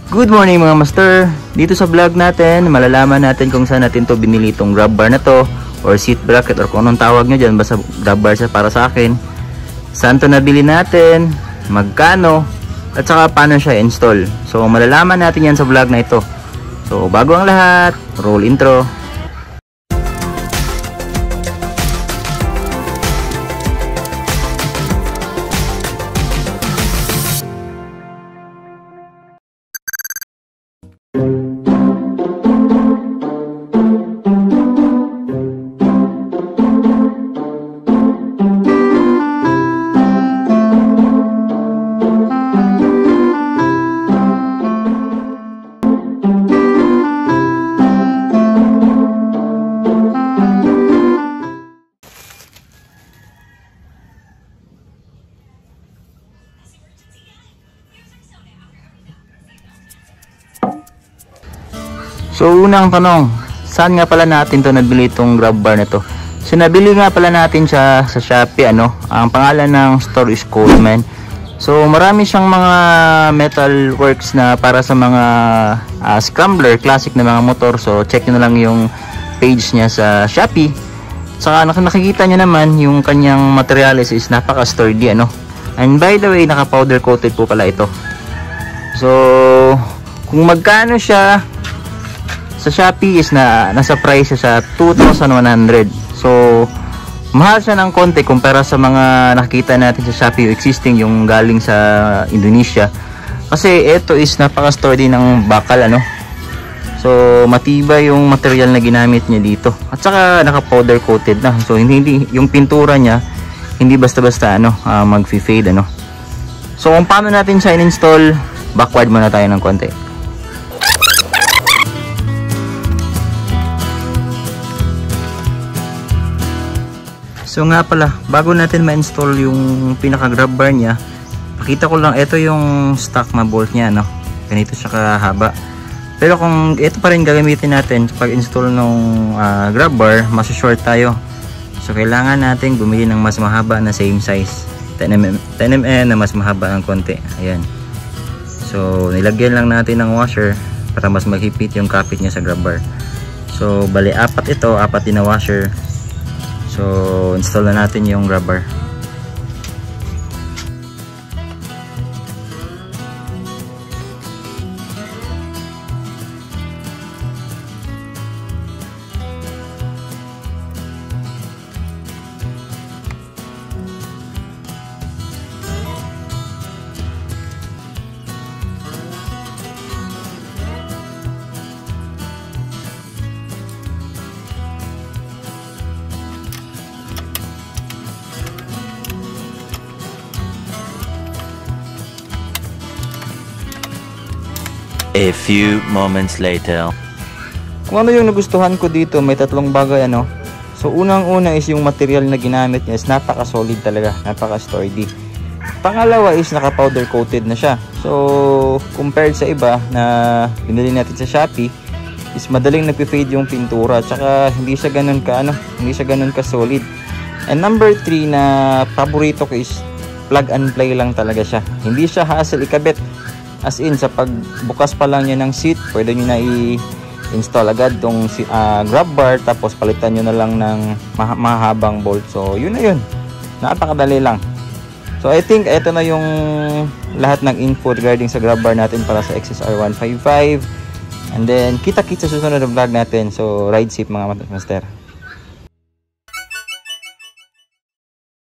Good morning mga master. Dito sa vlog natin, malalaman natin kung saan natin to binili itong grab bar na to or seat bracket or kung anong tawag nyo dyan, basta grab bar siya para sa akin. Saan to nabili natin, magkano, at saka paano siya install. So malalaman natin yan sa vlog na ito. So bago ang lahat, roll intro. So unang tanong, saan nga pala natin to nabili itong grab bar na to? So nabili nga pala natin siya sa Shopee, ang pangalan ng store is Coleman. So marami siyang mga metal works na para sa mga scrambler, classic na mga motor. So check nyo na lang yung page niya sa Shopee. Saka nakikita nyo naman yung kanyang materials is napaka sturdy, And by the way, naka powder coated po pala ito. So kung magkano siya sa Shopee is nasa price siya sa 2,100. So mahal siya ng konti kumpara sa mga nakikita natin sa Shopee existing yung galing sa Indonesia. Kasi ito is napaka sturdy ng bakal, So matibay yung material na ginamit niya dito. At saka naka powder coated na. So hindi yung pintura niya hindi basta-basta mag-fade, So kung paano natin siya in-install, backward muna tayo ng konti. So nga pala, bago natin ma-install yung pinaka grab bar niya, pakita ko lang, ito yung stock na bolt niya, ganito siya kahaba. Pero kung ito pa rin gagamitin natin pag install ng grab bar, mas short tayo. So kailangan natin bumili ng mas mahaba na same size, 10mm na mas mahaba ng konti. Ayan. So nilagyan lang natin ng washer para mas mahipit yung kapit niya sa grab bar. So bali apat ito, apat din na washer. So install na natin yung grab bar. A few moments later. Kung ano yung nagustuhan ko dito, may tatlong bagay, So unang-una is yung material na ginamit niya is napaka-solid talaga, napaka-sturdy. Pangalawa is naka-powder coated na siya. So compared sa iba na binili natin sa Shopee, is madaling nagpe-fade yung pintura, tsaka hindi siya ganun ka solid. And number 3 na paborito ko is plug and play lang talaga siya. Hindi siya hassle ikabit. As in, sa pagbukas pa lang niya ng seat, pwede nyo na i-install agad tong grab bar, tapos palitan nyo na lang ng mahabang bolt. So yun na yun, napakadali lang. So I think ito na yung lahat ng info regarding sa grab bar natin para sa XSR 155. And then kita-kits sa susunod na vlog natin. So ride safe mga master.